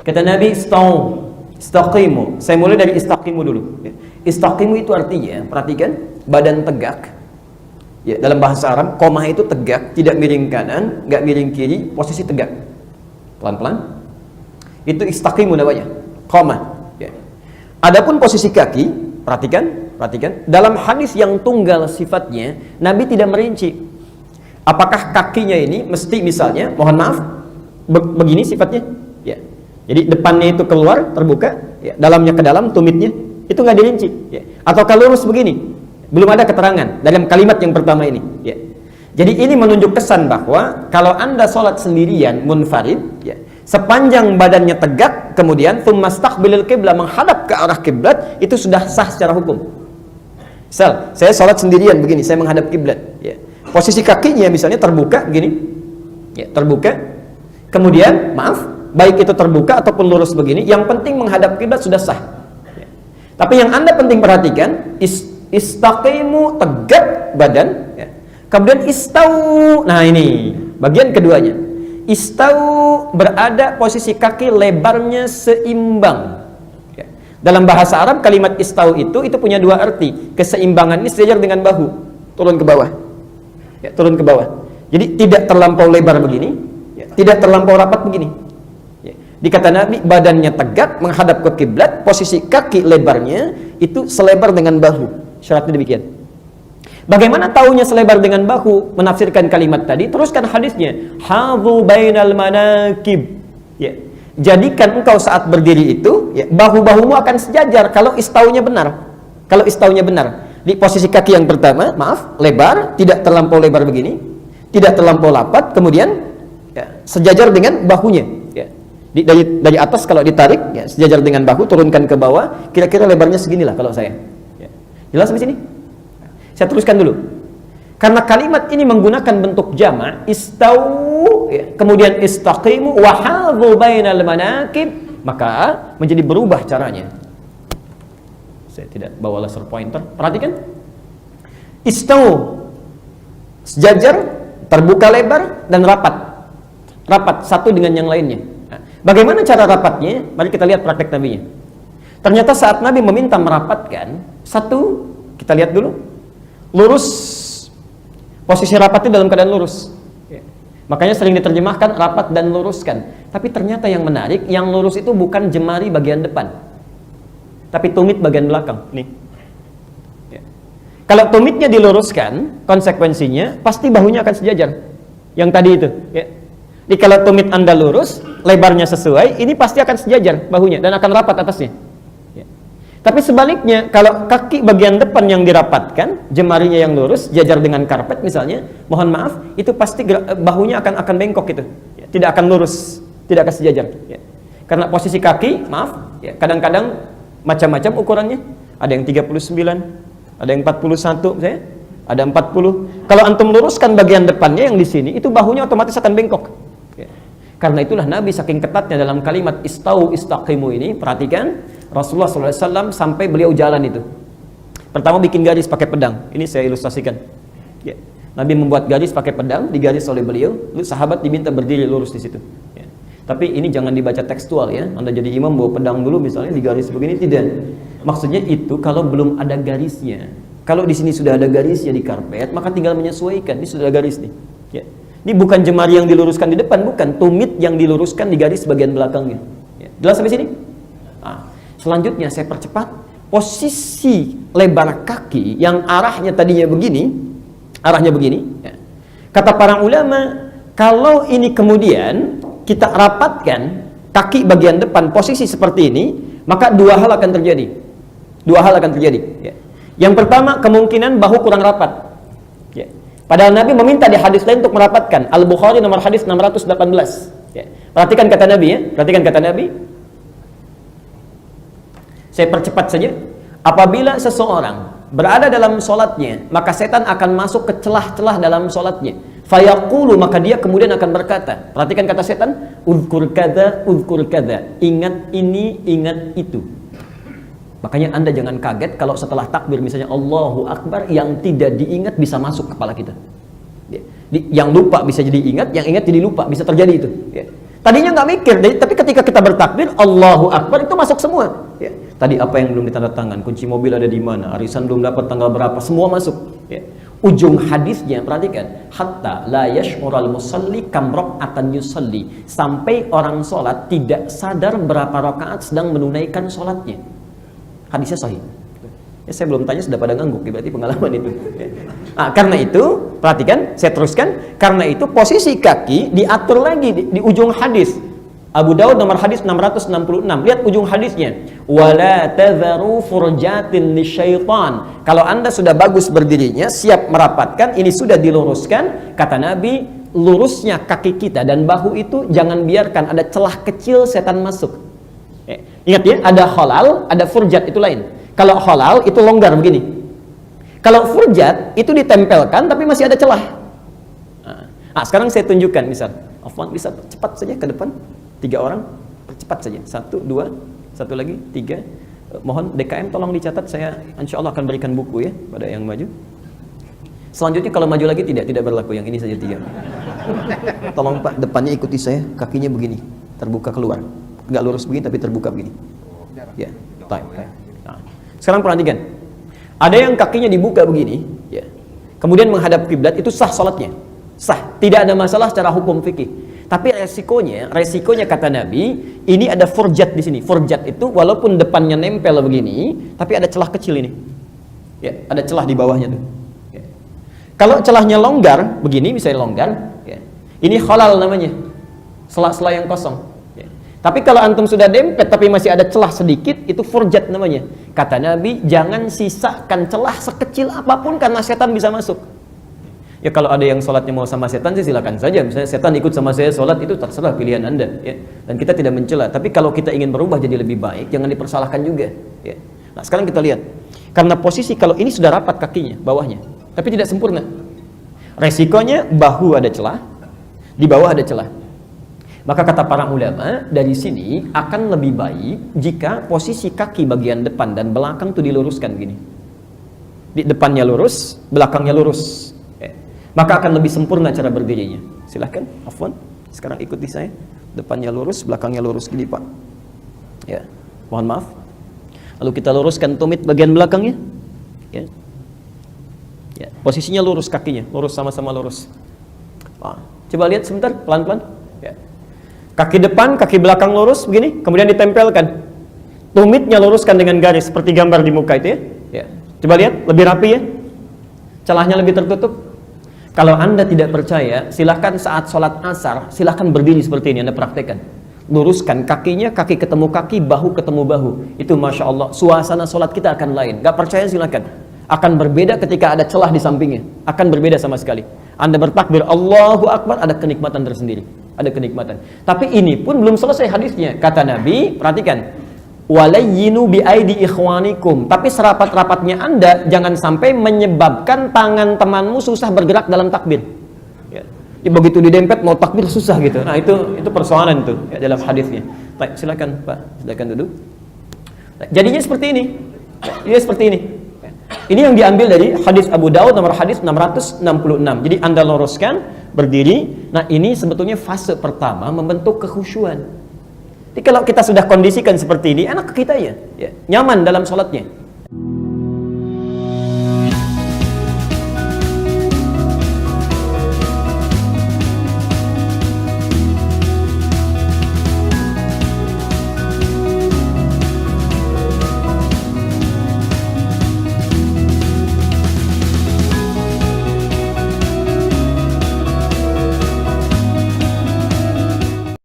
Kata Nabi, istaqimu. Saya mulai dari istaqimu dulu. Istaqimu itu artinya, perhatikan, badan tegak. Ya, dalam bahasa Arab, qomah itu tegak, tidak miring kanan, nggak miring kiri, posisi tegak. Pelan-pelan. Itu istaqimu namanya, qomah. Ya. Adapun posisi kaki, perhatikan, dalam hadis yang tunggal sifatnya, Nabi tidak merinci. Apakah kakinya ini mesti misalnya, mohon maaf, begini sifatnya? Ya. Jadi depannya itu keluar, terbuka, ya. Dalamnya ke dalam, tumitnya, itu nggak dirinci. Ya. Atau kalau lurus begini, belum ada keterangan dalam kalimat yang pertama ini. Ya. Jadi ini menunjuk kesan bahwa kalau Anda sholat sendirian, munfarid, ya, sepanjang badannya tegak, kemudian tsumastaqbilil qiblah, menghadap ke arah kiblat, itu sudah sah secara hukum. Misal, saya sholat sendirian begini, saya menghadap kiblat. Ya. Posisi kakinya misalnya terbuka begini, ya, terbuka. Kemudian, maaf, baik itu terbuka ataupun lurus begini, yang penting menghadap kiblat sudah sah. Ya. Tapi yang Anda penting perhatikan, istaqimu, tegak badan, ya. Kemudian istau. Nah ini bagian keduanya. Istau, berada posisi kaki lebarnya seimbang. Ya. Dalam bahasa Arab kalimat istau itu punya dua arti. Keseimbangan ini sejajar dengan bahu, turun ke bawah. Ya, turun ke bawah. Jadi tidak terlampau lebar begini, ya, tidak terlampau rapat begini. Ya. Dikata Nabi, badannya tegak menghadap ke kiblat, posisi kaki lebarnya itu selebar dengan bahu. Syaratnya demikian. Bagaimana taunya selebar dengan bahu? Menafsirkan kalimat tadi, teruskan hadisnya. Hadzu bainal manakib. Ya. Jadikan engkau saat berdiri itu, ya, bahu-bahumu akan sejajar kalau istaunya benar. Kalau istaunya benar. Di posisi kaki yang pertama, maaf, lebar, tidak terlampau lebar begini, tidak terlampau lapat, kemudian ya, sejajar dengan bahunya. Ya. Dari atas kalau ditarik, ya, sejajar dengan bahu, turunkan ke bawah, kira-kira lebarnya seginilah kalau saya. Jelas di sini? Saya teruskan dulu. Karena kalimat ini menggunakan bentuk jamak, istau, ya, kemudian istaqimu wa hadzu bainal manakib, maka menjadi berubah caranya. Saya tidak bawa laser pointer. Perhatikan. Istau, sejajar, terbuka lebar dan rapat. Rapat satu dengan yang lainnya. Nah, bagaimana cara rapatnya? Mari kita lihat praktek Nabinya. Ternyata saat Nabi meminta merapatkan, satu, kita lihat dulu, lurus, posisi rapatnya dalam keadaan lurus. Ya. Makanya sering diterjemahkan rapat dan luruskan. Tapi ternyata yang menarik, yang lurus itu bukan jemari bagian depan, tapi tumit bagian belakang. Nih. Ya. Kalau tumitnya diluruskan, konsekuensinya pasti bahunya akan sejajar. Yang tadi itu. Ya. Jadi kalau tumit Anda lurus, lebarnya sesuai, ini pasti akan sejajar bahunya dan akan rapat atasnya. Tapi sebaliknya, kalau kaki bagian depan yang dirapatkan, jemarinya yang lurus, jajar dengan karpet misalnya, mohon maaf, itu pasti bahunya akan bengkok gitu, ya, tidak akan lurus, tidak akan sejajar. Ya. Karena posisi kaki, maaf, ya, kadang-kadang macam-macam ukurannya, ada yang 39, ada yang 41, saya, ada 40. Kalau antum luruskan bagian depannya yang di sini, itu bahunya otomatis akan bengkok. Ya. Karena itulah Nabi saking ketatnya dalam kalimat istau istaqimu ini, perhatikan. Rasulullah SAW sampai beliau jalan itu. Pertama bikin garis pakai pedang. Ini saya ilustrasikan. Ya. Nabi membuat garis pakai pedang, digaris oleh beliau. Lalu sahabat diminta berdiri lurus di situ. Ya. Tapi ini jangan dibaca tekstual ya. Anda jadi imam bawa pedang dulu misalnya digaris begini, tidak. Maksudnya itu kalau belum ada garisnya. Kalau di sini sudah ada garisnya di karpet, maka tinggal menyesuaikan. Ini sudah ada garis nih. Ya. Ini bukan jemari yang diluruskan di depan, bukan. Tumit yang diluruskan di garis bagian belakangnya. Ya. Jelas sampai sini? Nah. Selanjutnya saya percepat, posisi lebar kaki yang arahnya tadinya begini, ya. Kata para ulama, kalau ini kemudian kita rapatkan kaki bagian depan posisi seperti ini, maka dua hal akan terjadi. Ya. Yang pertama, kemungkinan bahu kurang rapat. Ya. Padahal Nabi meminta di hadis lain untuk merapatkan. Al-Bukhari nomor hadis 618. Ya. Perhatikan kata Nabi ya, Saya percepat saja. Apabila seseorang berada dalam sholatnya, maka setan akan masuk ke celah-celah dalam sholatnya. Fayaqulu, maka dia kemudian akan berkata, perhatikan kata setan, uzkur kada, ingat ini, ingat itu. Makanya Anda jangan kaget kalau setelah takbir misalnya Allahu Akbar, yang tidak diingat bisa masuk kepala kita. Yang lupa bisa jadi ingat, yang ingat jadi lupa, bisa terjadi itu. Tadinya nggak mikir, tapi ketika kita bertakbir, Allahu Akbar, itu masuk semua. Ya. Tadi apa yang belum ditandatangan, kunci mobil ada di mana, arisan belum dapat tanggal berapa, semua masuk. Ya. Ujung hadisnya, perhatikan, hatta la yash'ural musalli kam raka'atan yusalli, sampai orang sholat tidak sadar berapa rakaat sedang menunaikan sholatnya. Hadisnya sahih. Ya, saya belum tanya, sudah pada ngangguk, berarti pengalaman itu. Ya. Nah, karena itu, perhatikan, saya teruskan. Karena itu posisi kaki diatur lagi di ujung hadis. Abu Daud nomor hadis 666. Lihat ujung hadisnya. Wala tadharu furjatin lisyaitan. Kalau Anda sudah bagus berdirinya, siap merapatkan, ini sudah diluruskan, kata Nabi, lurusnya kaki kita dan bahu itu jangan biarkan ada celah kecil setan masuk. Ya. Ingat ya, ada halal, ada furjat, itu lain. Kalau halal itu longgar begini. Kalau furjat itu ditempelkan tapi masih ada celah. Nah, sekarang saya tunjukkan, misal Afwan bisa cepat saja ke depan, 3 orang, cepat saja, 1, 2, 1 lagi, 3. Mohon DKM tolong dicatat, saya insya Allah akan berikan buku ya pada yang maju. Selanjutnya kalau maju lagi tidak berlaku, yang ini saja 3. Tolong Pak, depannya ikuti saya, kakinya begini, terbuka keluar, nggak lurus begini tapi terbuka begini. Ya, baik. Nah, sekarang perhatikan. Ada yang kakinya dibuka begini, ya. Kemudian menghadap kiblat, itu sah salatnya. Sah, tidak ada masalah secara hukum fikih. Tapi resikonya kata Nabi, ini ada furjat di sini. Furjat itu walaupun depannya nempel begini, tapi ada celah kecil ini. Ya, ada celah di bawahnya tuh. Ya. Kalau celahnya longgar begini, misalnya longgar, ya. Ini halal namanya. Sela-sela yang kosong. Tapi kalau antum sudah dempet tapi masih ada celah sedikit, itu furjat namanya. Kata Nabi, jangan sisakan celah sekecil apapun karena setan bisa masuk. Ya kalau ada yang sholatnya mau sama setan, sih silakan saja. Misalnya setan ikut sama saya sholat, itu terserah pilihan Anda. Ya. Dan kita tidak mencela. Tapi kalau kita ingin berubah jadi lebih baik, jangan dipersalahkan juga. Ya. Nah sekarang kita lihat. Karena posisi kalau ini sudah rapat kakinya, bawahnya, tapi tidak sempurna. Resikonya bahu ada celah, di bawah ada celah. Maka kata para ulama, dari sini akan lebih baik jika posisi kaki bagian depan dan belakang itu diluruskan begini. Di depannya lurus, belakangnya lurus. Maka akan lebih sempurna cara berdirinya. Silahkan, Afwan. Sekarang ikuti saya. Depannya lurus, belakangnya lurus gini, Pak. Ya, mohon maaf. Lalu kita luruskan tumit bagian belakangnya. Ya. Ya, posisinya lurus kakinya, lurus, sama-sama lurus. Nah, coba lihat sebentar, pelan-pelan. Ya. Kaki depan, kaki belakang lurus begini, kemudian ditempelkan. Tumitnya luruskan dengan garis seperti gambar di muka itu ya. Ya. Coba lihat, lebih rapi ya. Celahnya lebih tertutup. Kalau Anda tidak percaya, silahkan saat sholat asar, silahkan berdiri seperti ini, Anda praktekkan. Luruskan kakinya, kaki ketemu kaki, bahu ketemu bahu. Itu Masya Allah, suasana sholat kita akan lain. Gak percaya silahkan. Akan berbeda ketika ada celah di sampingnya. Akan berbeda sama sekali. Anda bertakbir, Allahu Akbar, ada kenikmatan tersendiri. Ada kenikmatan. Tapi ini pun belum selesai hadisnya. Kata Nabi, perhatikan. Walayyinu bi'aidi ikhwanikum. Tapi serapat-rapatnya Anda jangan sampai menyebabkan tangan temanmu susah bergerak dalam takbir. Ya. Begitu didempet mau takbir susah gitu. Nah, itu persoalan itu ya, dalam hadisnya. Baik, silakan Pak, silakan duduk. Nah, jadinya seperti ini. Ini seperti ini. Ini yang diambil dari hadis Abu Daud nomor hadis 666. Jadi Anda luruskan, berdiri. Nah ini sebetulnya fase pertama membentuk kekhusyuan. Jadi kalau kita sudah kondisikan seperti ini, enak ke kita ya, nyaman dalam sholatnya.